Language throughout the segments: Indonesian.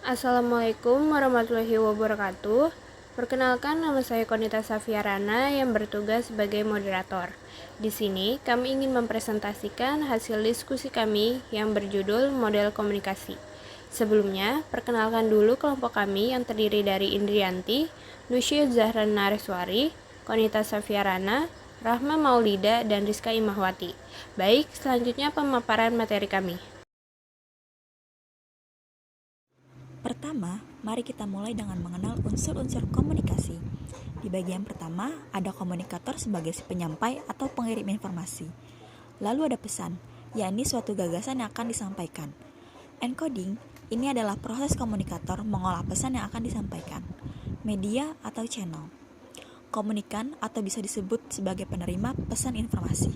Assalamualaikum warahmatullahi wabarakatuh. Perkenalkan, nama saya Konita Safiarana yang bertugas sebagai moderator. Di sini, kami ingin mempresentasikan hasil diskusi kami yang berjudul Model Komunikasi. Sebelumnya, perkenalkan dulu kelompok kami yang terdiri dari Indrianti, Nusyid Zahran Nareswari, Konita Safiarana, Rahma Maulida, dan Rizka Imahwati. Baik, selanjutnya pemaparan materi kami. Pertama, mari kita mulai dengan mengenal unsur-unsur komunikasi. Di bagian pertama, ada komunikator sebagai si penyampai atau pengirim informasi. Lalu ada pesan, yakni suatu gagasan yang akan disampaikan. Encoding, ini adalah proses komunikator mengolah pesan yang akan disampaikan. Media atau channel. Komunikan atau bisa disebut sebagai penerima pesan informasi.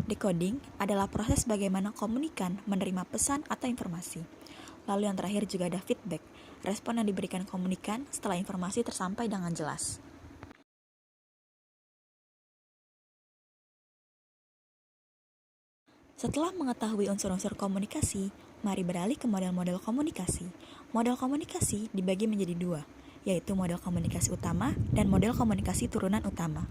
Decoding adalah proses bagaimana komunikan menerima pesan atau informasi. Lalu yang terakhir juga ada feedback, respon yang diberikan komunikan setelah informasi tersampaikan dengan jelas. Setelah mengetahui unsur-unsur komunikasi, mari beralih ke model-model komunikasi. Model komunikasi dibagi menjadi dua, yaitu model komunikasi utama dan model komunikasi turunan utama.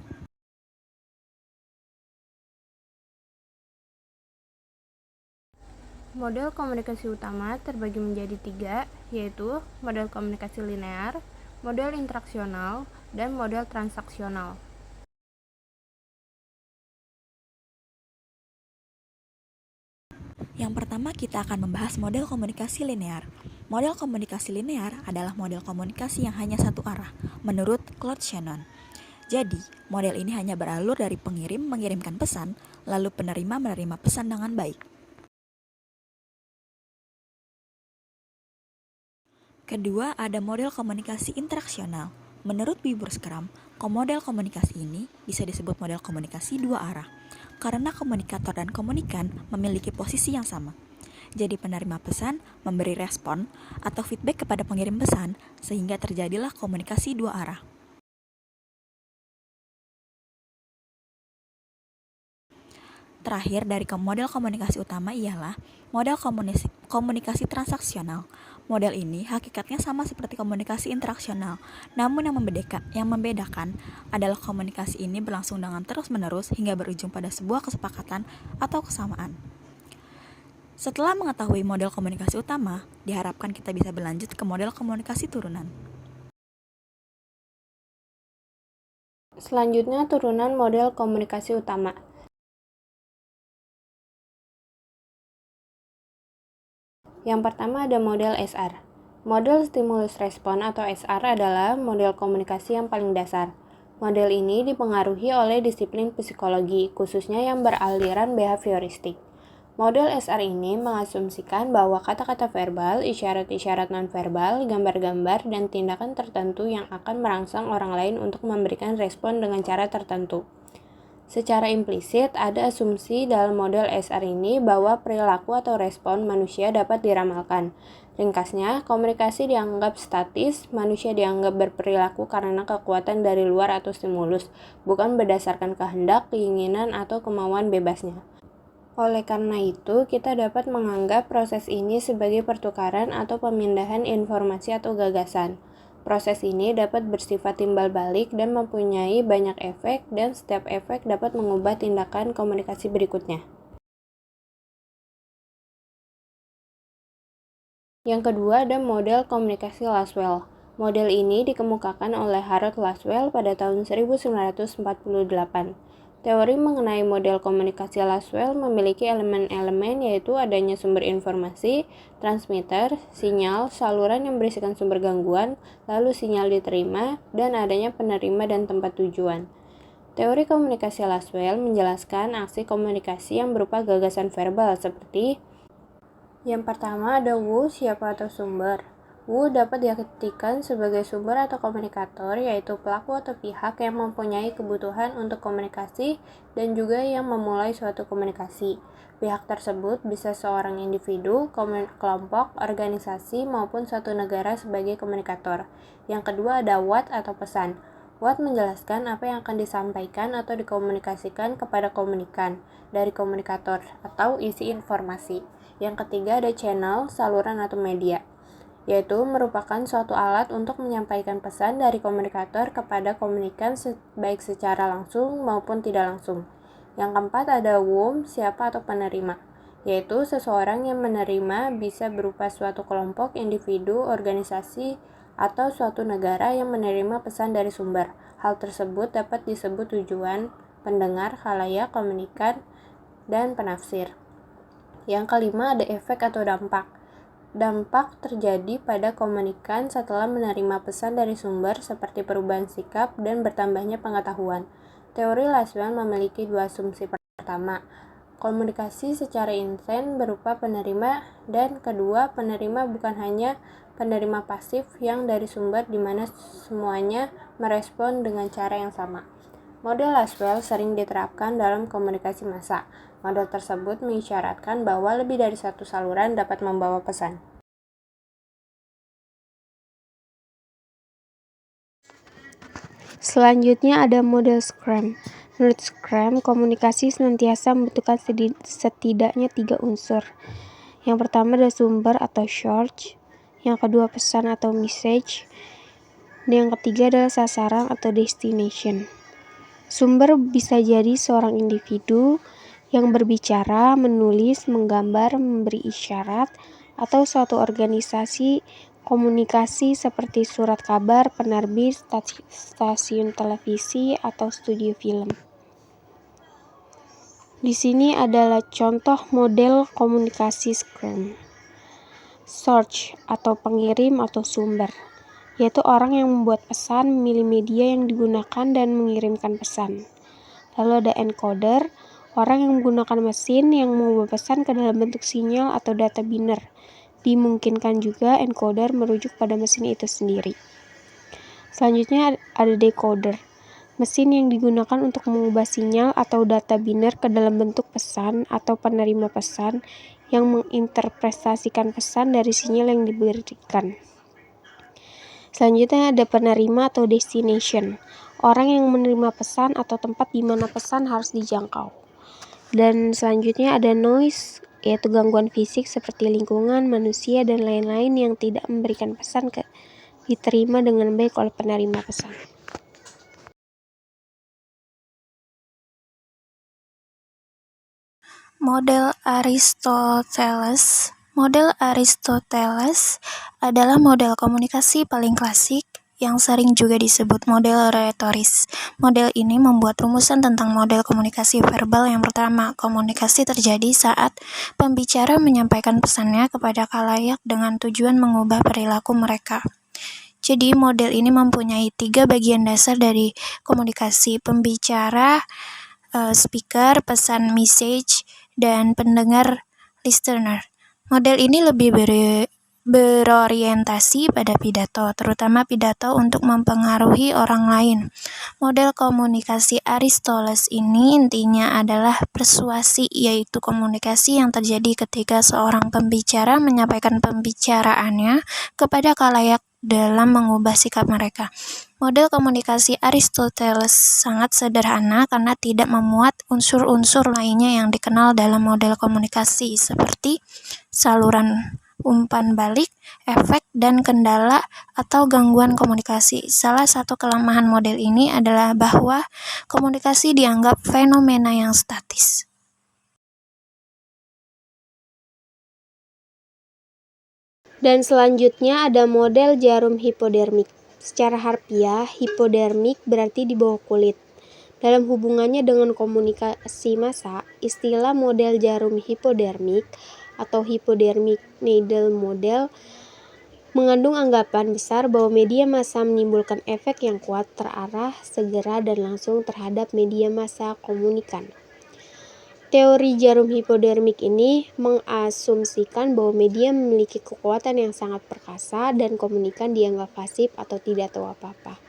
Model komunikasi utama terbagi menjadi tiga, yaitu model komunikasi linear, model interaksional, dan model transaksional. Yang pertama kita akan membahas model komunikasi linear. Model komunikasi linear adalah model komunikasi yang hanya satu arah, menurut Claude Shannon. Jadi, model ini hanya beralur dari pengirim mengirimkan pesan, lalu penerima menerima pesan dengan baik. Kedua, ada model komunikasi interaksional. Menurut Wiburskram, model komunikasi ini bisa disebut model komunikasi dua arah, karena komunikator dan komunikan memiliki posisi yang sama. Jadi penerima pesan memberi respon atau feedback kepada pengirim pesan, sehingga terjadilah komunikasi dua arah. Terakhir dari model komunikasi utama ialah model komunikasi transaksional. Model ini hakikatnya sama seperti komunikasi interaksional, namun yang membedakan adalah komunikasi ini berlangsung dengan terus-menerus hingga berujung pada sebuah kesepakatan atau kesamaan. Setelah mengetahui model komunikasi utama, diharapkan kita bisa berlanjut ke model komunikasi turunan. Selanjutnya, turunan model komunikasi utama. Yang pertama ada model SR. Model stimulus respon atau SR adalah model komunikasi yang paling dasar. Model ini dipengaruhi oleh disiplin psikologi, khususnya yang beraliran behavioristik. Model SR ini mengasumsikan bahwa kata-kata verbal, isyarat-isyarat nonverbal, gambar-gambar, dan tindakan tertentu yang akan merangsang orang lain untuk memberikan respon dengan cara tertentu. Secara implisit, ada asumsi dalam model SR ini bahwa perilaku atau respon manusia dapat diramalkan. Ringkasnya, komunikasi dianggap statis, manusia dianggap berperilaku karena kekuatan dari luar atau stimulus, bukan berdasarkan kehendak, keinginan, atau kemauan bebasnya. Oleh karena itu, kita dapat menganggap proses ini sebagai pertukaran atau pemindahan informasi atau gagasan. Proses ini dapat bersifat timbal balik dan mempunyai banyak efek, dan setiap efek dapat mengubah tindakan komunikasi berikutnya. Yang kedua ada model komunikasi Laswell. Model ini dikemukakan oleh Harold Laswell pada tahun 1948. Teori mengenai model komunikasi Laswell memiliki elemen-elemen yaitu adanya sumber informasi, transmitter, sinyal, saluran yang berisikan sumber gangguan, lalu sinyal diterima, dan adanya penerima dan tempat tujuan. Teori komunikasi Laswell menjelaskan aksi komunikasi yang berupa gagasan verbal seperti yang pertama ada Wu, siapa atau sumber. Wu dapat diartikan sebagai sumber atau komunikator, yaitu pelaku atau pihak yang mempunyai kebutuhan untuk komunikasi dan juga yang memulai suatu komunikasi. Pihak tersebut bisa seorang individu, kelompok, organisasi, maupun suatu negara sebagai komunikator. Yang kedua ada what atau pesan. What menjelaskan apa yang akan disampaikan atau dikomunikasikan kepada komunikan dari komunikator atau isi informasi. Yang ketiga ada channel, saluran atau media. yaitu merupakan suatu alat untuk menyampaikan pesan dari komunikator kepada komunikan baik secara langsung maupun tidak langsung. Yang keempat ada whom, siapa atau penerima, yaitu seseorang yang menerima bisa berupa suatu kelompok, individu, organisasi, atau suatu negara yang menerima pesan dari sumber. Hal tersebut dapat disebut tujuan, pendengar, khalayak, komunikan, dan penafsir. Yang kelima ada efek atau dampak. Dampak terjadi pada komunikan setelah menerima pesan dari sumber seperti perubahan sikap dan bertambahnya pengetahuan. Teori Laswell memiliki dua asumsi. Pertama, komunikasi secara intent berupa penerima, dan kedua, penerima bukan hanya penerima pasif yang dari sumber di mana semuanya merespon dengan cara yang sama. Model Laswell sering diterapkan dalam komunikasi massa. Model tersebut mengisyaratkan bahwa lebih dari satu saluran dapat membawa pesan. Selanjutnya ada model Scrum. Menurut Scrum, komunikasi senantiasa membutuhkan setidaknya 3 unsur. Yang pertama ada sumber atau source, yang kedua pesan atau message, dan yang ketiga adalah sasaran atau destination. Sumber bisa jadi seorang individu yang berbicara, menulis, menggambar, memberi isyarat, atau suatu organisasi komunikasi seperti surat kabar, penerbit, stasiun televisi, atau studio film. Di sini adalah contoh model komunikasi Scrum. Source atau pengirim atau sumber, yaitu orang yang membuat pesan, memilih media yang digunakan, dan mengirimkan pesan. Lalu ada encoder, orang yang menggunakan mesin yang mengubah pesan ke dalam bentuk sinyal atau data biner. Dimungkinkan juga encoder merujuk pada mesin itu sendiri. Selanjutnya ada decoder, mesin yang digunakan untuk mengubah sinyal atau data biner ke dalam bentuk pesan atau penerima pesan yang menginterpretasikan pesan dari sinyal yang diberikan. Selanjutnya ada penerima atau destination, orang yang menerima pesan atau tempat di mana pesan harus dijangkau. Dan selanjutnya ada noise, yaitu gangguan fisik seperti lingkungan, manusia, dan lain-lain yang tidak memberikan pesan diterima dengan baik oleh penerima pesan. Model Aristoteles. Model Aristoteles adalah model komunikasi paling klasik yang sering juga disebut model retoris. Model ini membuat rumusan tentang model komunikasi verbal. Yang pertama, komunikasi terjadi saat pembicara menyampaikan pesannya kepada khalayak dengan tujuan mengubah perilaku mereka. Jadi model ini mempunyai 3 bagian dasar dari komunikasi: pembicara, speaker, pesan message, dan pendengar listener. Model ini lebih berorientasi pada pidato, terutama pidato untuk mempengaruhi orang lain. Model komunikasi Aristoteles ini intinya adalah persuasi, yaitu komunikasi yang terjadi ketika seorang pembicara menyampaikan pembicaraannya kepada khalayak dalam mengubah sikap mereka. Model komunikasi Aristoteles sangat sederhana karena tidak memuat unsur-unsur lainnya yang dikenal dalam model komunikasi seperti saluran umpan balik, efek, dan kendala atau gangguan komunikasi. Salah satu kelemahan model ini adalah bahwa komunikasi dianggap fenomena yang statis. Dan selanjutnya ada model jarum hipodermik. Secara harfiah, hipodermik berarti di bawah kulit. Dalam hubungannya dengan komunikasi massa, istilah model jarum hipodermik atau hypodermic needle model mengandung anggapan besar bahwa media massa menimbulkan efek yang kuat, terarah, segera, dan langsung terhadap media massa komunikan. Teori jarum hipodermik ini mengasumsikan bahwa media memiliki kekuatan yang sangat perkasa dan komunikan dianggap pasif atau tidak tahu apa-apa.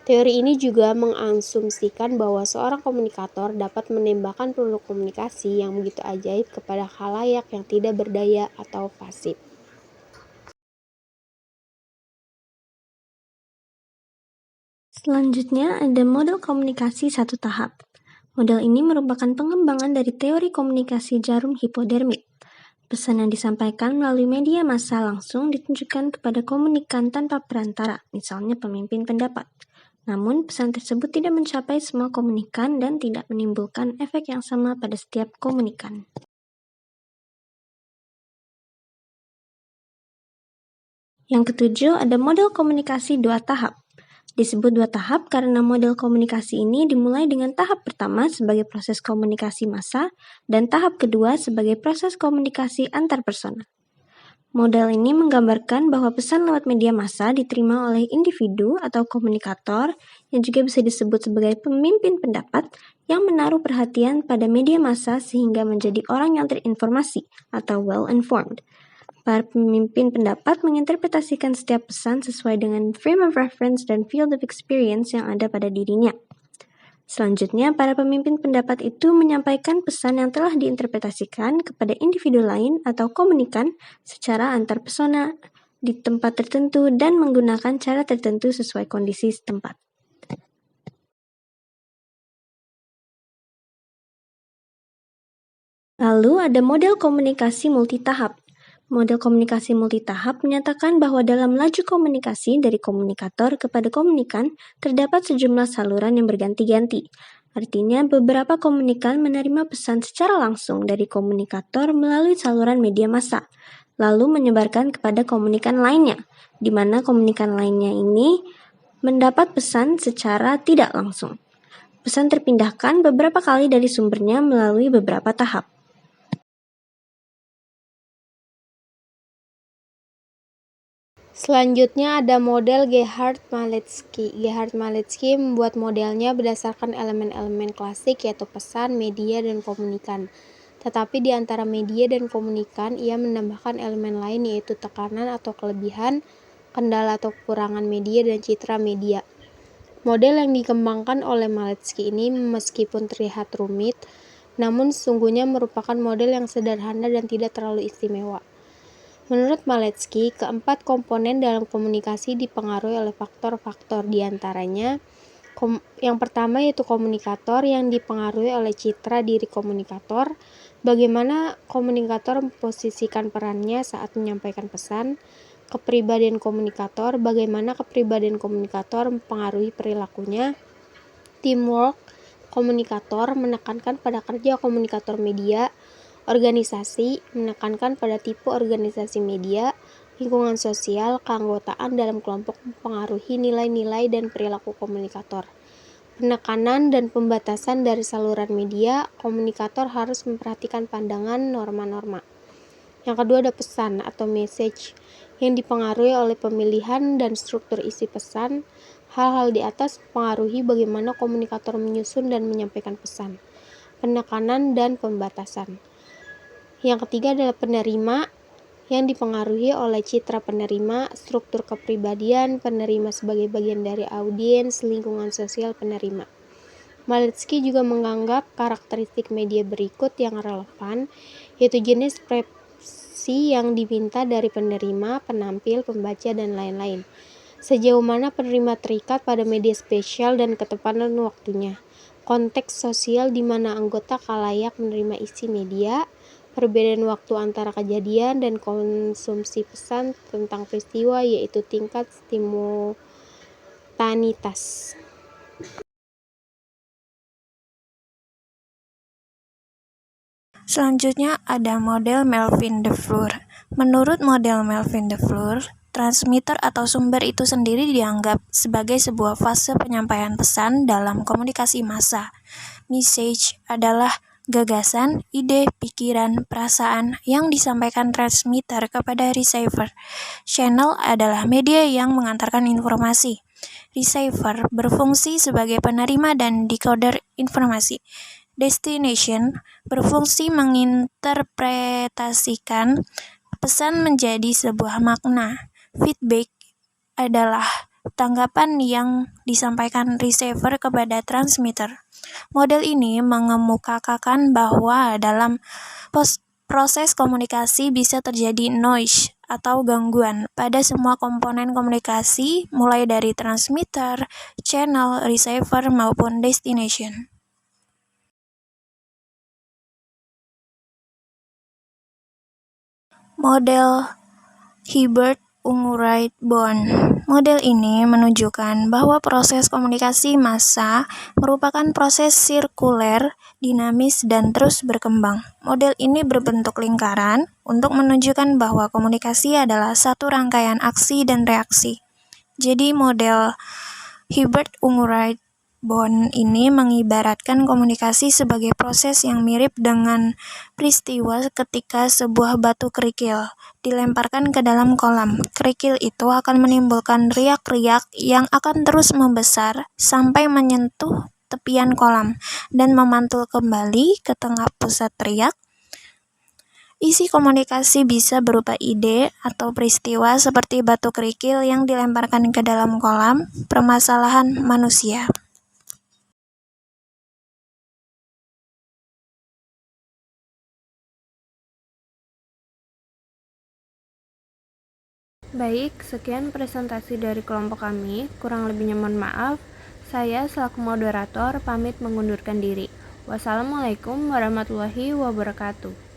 Teori ini juga mengasumsikan bahwa seorang komunikator dapat menembakkan peluru komunikasi yang begitu ajaib kepada khalayak yang tidak berdaya atau pasif. Selanjutnya ada model komunikasi satu tahap. Model ini merupakan pengembangan dari teori komunikasi jarum hipodermik. Pesan yang disampaikan melalui media massa langsung ditunjukkan kepada komunikan tanpa perantara, misalnya pemimpin pendapat. Namun, pesan tersebut tidak mencapai semua komunikan dan tidak menimbulkan efek yang sama pada setiap komunikan. Yang ketujuh, ada model komunikasi 2 tahap. Disebut 2 tahap karena model komunikasi ini dimulai dengan tahap pertama sebagai proses komunikasi massa dan tahap kedua sebagai proses komunikasi antar persona. Model ini menggambarkan bahwa pesan lewat media massa diterima oleh individu atau komunikator yang juga bisa disebut sebagai pemimpin pendapat yang menaruh perhatian pada media massa sehingga menjadi orang yang terinformasi atau well-informed. Para pemimpin pendapat menginterpretasikan setiap pesan sesuai dengan frame of reference dan field of experience yang ada pada dirinya. Selanjutnya, para pemimpin pendapat itu menyampaikan pesan yang telah diinterpretasikan kepada individu lain atau komunikan secara antar persona di tempat tertentu dan menggunakan cara tertentu sesuai kondisi setempat. Lalu ada model komunikasi multitahap. Model komunikasi multitahap menyatakan bahwa dalam laju komunikasi dari komunikator kepada komunikan terdapat sejumlah saluran yang berganti-ganti. Artinya, beberapa komunikan menerima pesan secara langsung dari komunikator melalui saluran media massa, lalu menyebarkan kepada komunikan lainnya, di mana komunikan lainnya ini mendapat pesan secara tidak langsung. Pesan terpindahkan beberapa kali dari sumbernya melalui beberapa tahap. Selanjutnya ada model Gerhardt-Maletsky. Gerhardt-Maletsky membuat modelnya berdasarkan elemen-elemen klasik yaitu pesan, media, dan komunikan. Tetapi di antara media dan komunikan, ia menambahkan elemen lain yaitu tekanan atau kelebihan, kendala atau kekurangan media, dan citra media. Model yang dikembangkan oleh Maletsky ini meskipun terlihat rumit, namun sesungguhnya merupakan model yang sederhana dan tidak terlalu istimewa. Menurut Maletsky, keempat komponen dalam komunikasi dipengaruhi oleh faktor-faktor, diantaranya yang pertama yaitu komunikator yang dipengaruhi oleh citra diri komunikator, bagaimana komunikator memposisikan perannya saat menyampaikan pesan, kepribadian komunikator, bagaimana kepribadian komunikator mempengaruhi perilakunya, teamwork komunikator menekankan pada kerja komunikator media, organisasi menekankan pada tipe organisasi media, lingkungan sosial, keanggotaan dalam kelompok mempengaruhi nilai-nilai dan perilaku komunikator. Penekanan dan pembatasan dari saluran media, komunikator harus memperhatikan pandangan norma-norma. Yang kedua ada pesan atau message yang dipengaruhi oleh pemilihan dan struktur isi pesan. Hal-hal di atas mempengaruhi bagaimana komunikator menyusun dan menyampaikan pesan. Penekanan dan pembatasan. Yang ketiga adalah penerima yang dipengaruhi oleh citra penerima, struktur kepribadian penerima sebagai bagian dari audiens, lingkungan sosial penerima. Maletsky juga menganggap karakteristik media berikut yang relevan, yaitu jenis ekspresi yang diminta dari penerima, penampil, pembaca, dan lain-lain. Sejauh mana penerima terikat pada media spesial dan ketepatan waktunya. Konteks sosial di mana anggota khalayak menerima isi media, perbedaan waktu antara kejadian dan konsumsi pesan tentang peristiwa yaitu tingkat simultanitas. Selanjutnya ada model Melvin-Devloer. Menurut model Melvin-Devloer, transmitter atau sumber itu sendiri dianggap sebagai sebuah fase penyampaian pesan dalam komunikasi massa. Message adalah gagasan, ide, pikiran, perasaan yang disampaikan transmitter kepada receiver. Channel adalah media yang mengantarkan informasi. Receiver berfungsi sebagai penerima dan decoder informasi. Destination berfungsi menginterpretasikan pesan menjadi sebuah makna. Feedback adalah tanggapan yang disampaikan receiver kepada transmitter. Model ini mengemukakan bahwa dalam proses komunikasi bisa terjadi noise atau gangguan pada semua komponen komunikasi, mulai dari transmitter, channel, receiver, maupun destination. Model Hibbert-Ungerleider-Bond. Model ini menunjukkan bahwa proses komunikasi massa merupakan proses sirkuler, dinamis, dan terus berkembang. Model ini berbentuk lingkaran untuk menunjukkan bahwa komunikasi adalah satu rangkaian aksi dan reaksi. Jadi model Hibbert-Ungerleider-Bond ini mengibaratkan komunikasi sebagai proses yang mirip dengan peristiwa ketika sebuah batu kerikil dilemparkan ke dalam kolam. Kerikil itu akan menimbulkan riak-riak yang akan terus membesar sampai menyentuh tepian kolam dan memantul kembali ke tengah pusat riak. Isi komunikasi bisa berupa ide atau peristiwa seperti batu kerikil yang dilemparkan ke dalam kolam, permasalahan manusia. Baik, sekian presentasi dari kelompok kami. Kurang lebihnya mohon maaf. Saya selaku moderator pamit mengundurkan diri. Wassalamualaikum warahmatullahi wabarakatuh.